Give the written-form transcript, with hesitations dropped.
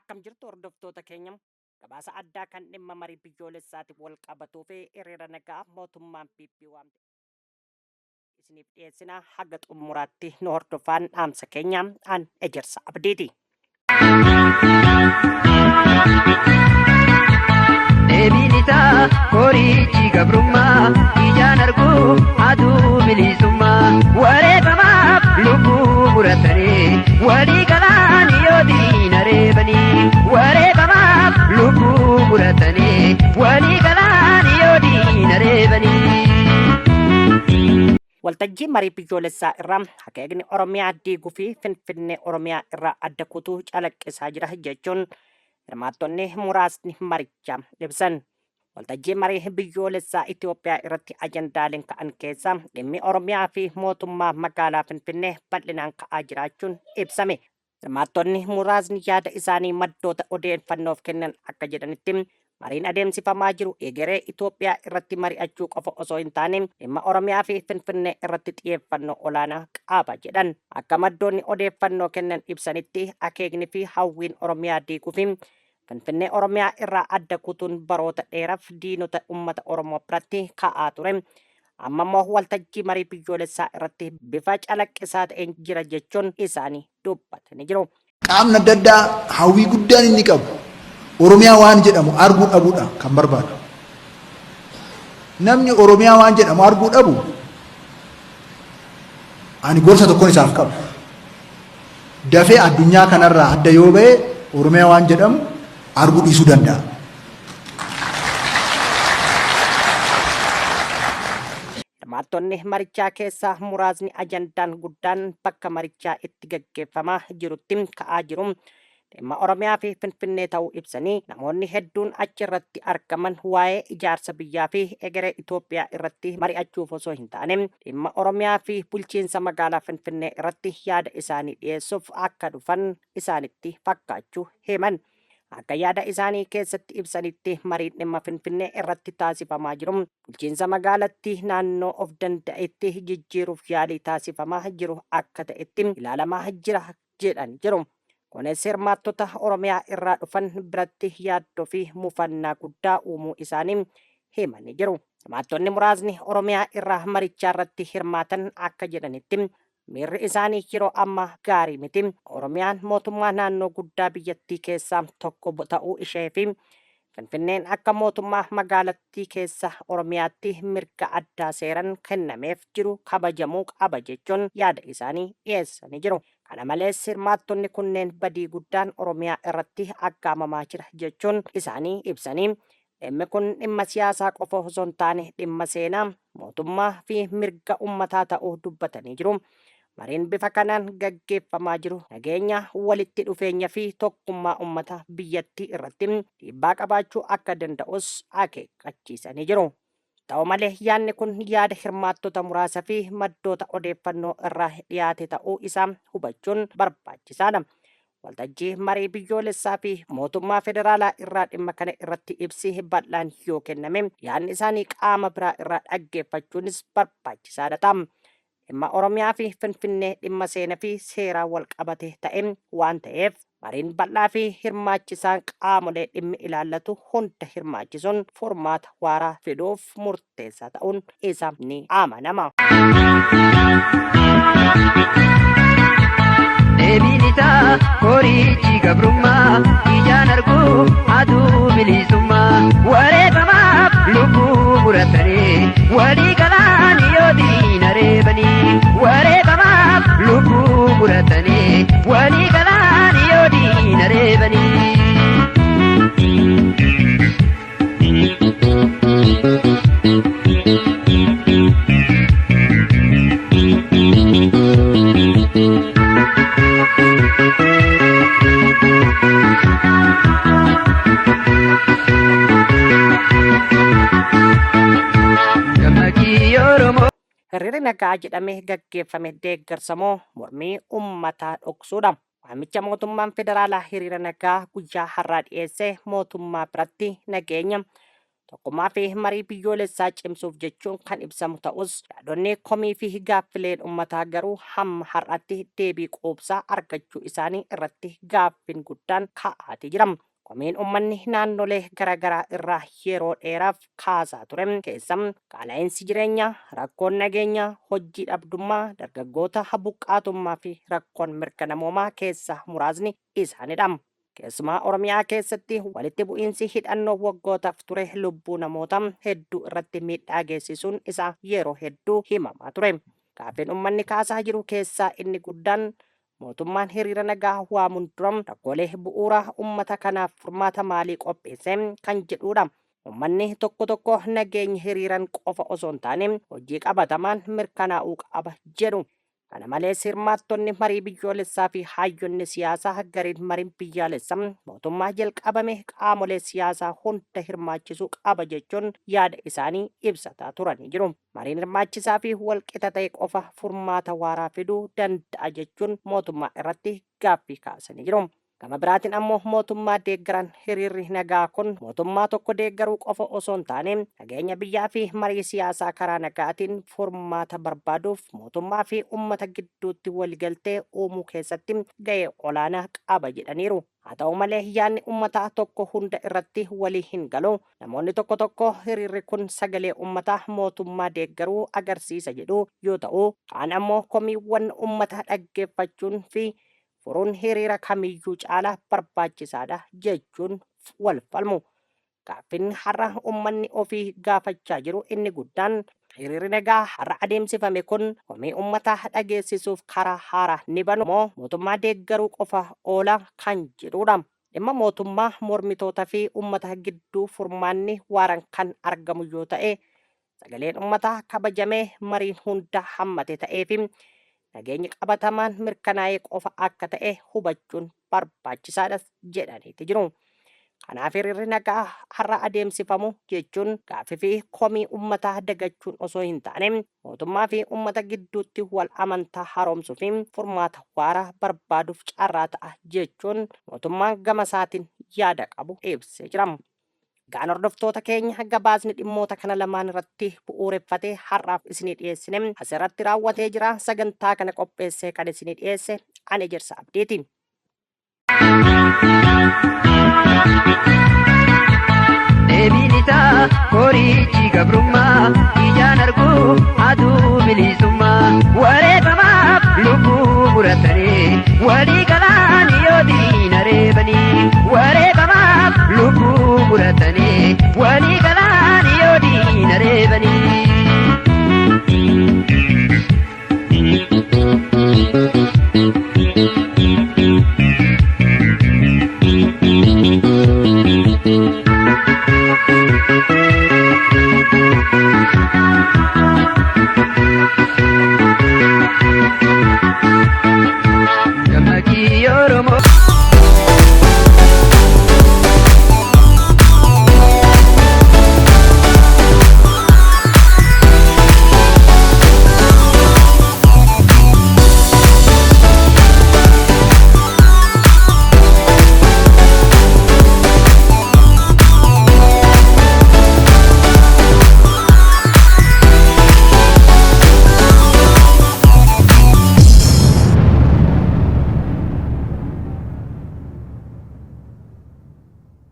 Akkam jirtu hordoftoota keenya gabaasa addaa kan dhimma marii biyyoolessaatiif wal qabatuu fi hiriira nagaa mootummaan PP waamte isiniif dhiyeessina haga xumuraatti nu hordofaan dhaamsa keenya an ejersa abdiiti. Deebiin isaa horiichi gabrummaa ijaan arguu aduu bilisummaa wareegamaaf lubbuu muratanii walii galaan yoo diina reebanii wareegamaaf lubbuu muratanii walii galaan yoo diina reebanii. Waltajjii marii biyyoolessaa irraa hakeekni Oromiyaa diiguu fi Finfinnee Oromiyaa irraa adda kutuu calaqqisaa jira jechuun hirmaattonni muraasni marichaa ibsan. Waltajjii marii biyyoolessaa Itoophiyaa irratti ajandaaleen ka'an keessaa dhimmi Oromiyaa fi mootummaa magaalaa Finfinnee bal'inaan ka'aa jiraachuun ibsame. Hirmaattonni muraasni yaada isaanii maddoota odeeffannoof kennan akka jedhanitti mariin adeemsifamaa jiru egeree Itoophiyaa irratti mari'achuu qofa osoo hin taane dhimma Oromiyaa fi Finfinnee irratti xiyyeeffannoo olaanaa qaba jedhan. Akka maddoonni odeeffannoo kennan ibsanitti akeekni fi hawwiin Oromiyaa diiguu fi Finfinnee Oromiyaa irraa adda kutuun baroota dheeraaf diinota uummata Oromoo biratti ka'aa ture. Amma immoo waltajjii marii biyyoolessaa irratti bifa calaqqisaa ta'een jira jechuun isaanii dubbatanii jiru. Qaamni adda addaa hawwii guddaan inni qabu Oromiyaa waan jedhamu arguu dhabuudha kan barbaadu. Namni Oromiyaa waan jedhamu arguu dhabu ani gorsa tokkoon isaaf qabu. Dafee addunyaa kanarraa adda yoo ba'e Oromiyaa waan jedhamu arguu dhiisuu danda'a. Hirmaattonni marichaa keessaa muraasni ajandaan guddaan bakka marichaa itti gaggeeffamaa jirutti ka'aa jiru. Dhimma Oromiyaa fi Finfinnee ta'uu ibsanii namoonni hedduun achirratti argaman waa'ee ijaarsa biyyaa fi egeree Itoophiyaa irratti mari'achuuf osoo hin taane dhimma Oromiyaa fi bulchiinsa magaalaa Finfinnee irratti yaada isaanii dhiyeessuuf akka dhufan isaanitti fakkaachuu himan. Akka yaada isaanii keessatti ibsanitti mariin dhimma Finfinnee irratti taasifamaa jiru bulchiinsa magaalattii naannoo of danda'etti jijjiiruuf yaalii taasifamaa jiru akka ta'etti ilaalamaa jira jedhan jiru. Kunis hirmaattota Oromiyaa irraa dhufan biratti yaaddoo fi mufannaa guddaa uumuu isaanii himanii jiru. Hirmaattonni muraasni Oromiyaa irraa marichaa irratti hirmaatan akka jedhanitti miirri isaanii yeroo ammaa gaarii miti. Oromiyaan mootummaa naannoo guddaa biyyattii keessaa tokko ta'uu ishee fi Finfinneen akka mootummaa magaalattii keessa Oromiyaatti mirga addaa seeran kennameef jiru kabajamuu qaba jechuun yaada isaanii dhiyeessanii jiru. Kana malees hirmaattonni kunneen badii guddaan Oromiyaa irratti aggaamamaa jira jechuun isaanii ibsanii dhimmi kun dhimma siyaasaa qofa osoo hin taane dhimma seenaa mootummaa fi mirga uummataa ta'uu dubbatanii jiru. Mariin bifa kanaan gaggeeffamaa jiru nageenya walitti dhufeenya fi tokkummaa uummata biyyattii irratti dhiibbaa qabaachuu akka danda'us akeekkachiisanii jiru. Ta'u malee yaadni kun yaada hirmaattota muraasa fi maddoota odeeffannoo irraa dhiyaate ta'uu isaa hubachuun barbaachisaadha. Waltajjii marii biyyoolessaa fi mootummaa federaalaa irraa dhimma kana irratti ibsi bal'aan yoo kenname yaadni isaanii qaama biraa irraa dhaggeeffachuunis barbaachisaadha ta'a. Dhimma Oromiyaa fi Finfinnee dhimma seenaa fi seeraa wal qabate ta'e waan ta'eef mariin bal'aa fi hirmaachisaan qaamolee dhimmi ilaallatu hunda hirmaachisuun furmaata waaraa fiduuf murteessaa ta'uun isa ni amanama. Deebiin isaa horiichi gabrummaa ijaan arguu aduu bilisummaa wareegamaaf lubbuu muratanii walii galaan yoo diina reebanii wareegamaaf lubbuu muratanii walii galaan yoo diina reebanii. Hiriirri nagaa jedhamee gaggeeffame deeggarsamoo mormii uummataa dhoksuudha. Waamicha mootummaan federaalaa hiriira nagaa guyyaa har'aa dhiyeesse mootummaa biratti nageenya tokkummaa fi marii biyyoolessaa cimsuuf jechuun kan ibsamu ta'us yaadonni komii fi gaaffileen uummataa garuu hamma har'aatti deebii quubsaa argachuu isaanii irratti gaaffiin guddaan ka'aatii jira. Komiin uummanni naannolee garaagaraa irraa yeroo dheeraaf kaasaa ture keessaa qaala'insi jireenyaa, rakkoon nageenyaa, hojii dhabdummaa, dargaggoota buqqaatummaa fi rakkoon mirga namoomaa keessaa muraasni isaanidha. Keessumaa Oromiyaa keessatti walitti bu'iinsi hidhannoo waggootaaf ture lubbuu namoota hedduu irratti miidhaa geessisuun isaa yeroo hedduu himamaa ture. Gaaffiin uummanni kaasaa jiru keessaa inni guddaan mootummaan hiriira nagaa waamuun dura rakkoolee bu'uuraa uummata kanaaf furmaata maalii qopheesse kan jedhudha. Uummanni tokko nageenya hiriiran qofa osoo hin taane hojii qabatamaan mirkanaa'uu qaba jedhu. Kana malees hirmaattonni marii biyyoolessaa fi hayyoonni siyaasaa gariin mariin biyyaalessaa mootummaa jalqabame qaamolee siyaasaa hunda hirmaachisuu qaba jechuun yaada isaanii ibsataa turanii jiru. Mariin hirmaachisaa fi walqixa ta'e qofa furmaata waaraa fiduu danda'a jechuun mootummaa irratti gaaffii kaasanii jiru. Gama biraatiin ammoo mootummaa deeggaran hiriirri nagaa kun mootummaa tokko deeggaruu qofa osoo hin taane nageenya biyyaa fi marii siyaasaa karaa nagaatiin furmaata barbaaduuf mootummaa fi uummata gidduutti waliigaltee uumuu keessatti gahee olaanaa qaba jedhaniiru. Haa ta'u malee yaadni uummataa tokko hunda irratti walii hin galu. Namoonni tokko hiriirri kun sagalee uummataa mootummaa deeggaruu agarsiisa jedhu yoo ta'u, kaan ammoo komiiwwan uummataa dhaggeeffachuun fi furuun hiriira kamiyyuu caalaa barbaachisaadha jechuun wal falmu. Gaaffiin har'a uummanni ofii gaafachaa jiru inni guddaan hiriirri nagaa har'a adeemsifame kun komii uummataa dhageessisuuf karaa haaraa ni banu moo mootummaa deeggaruu qofa oola kan jedhudha. Dhimma mootummaa mormitootaa fi uummata gidduu furmaanni waaraan kan argamu yoo ta'e sagaleen uummataa kabajamee mariin hunda hammate ta'ee fi nageenyi qabatamaan mirkanaa'ee qofa akka ta'e hubachuun barbaachisaadha jedhaniiti jiru. Kanaaf hiriirri nagaa har'a adeemsifamu jechuun gaaffii fi komii uummataa dagachuun osoo hin taane mootummaa fi uummata gidduutti wal amantaa haaromsuu fi furmaata waaraa barbaaduuf carraa ta'a jechuun mootummaan gama isaatiin yaada qabu ibsee jira. Gaan hordoftoota keenya gabaasni dhimmoota kana lamaan irratti bu'uureffatee har'aaf isinii dhiyeessine asirratti raawwatee jira. Sagantaa kana qopheessee kan isinii dhiyeesse ani Ejersa Abdiiti. Deebiin isaa horiichi gabrummaa ijaan arguu aduu bilisummaa wareegamaaf lubbuu muratanii walii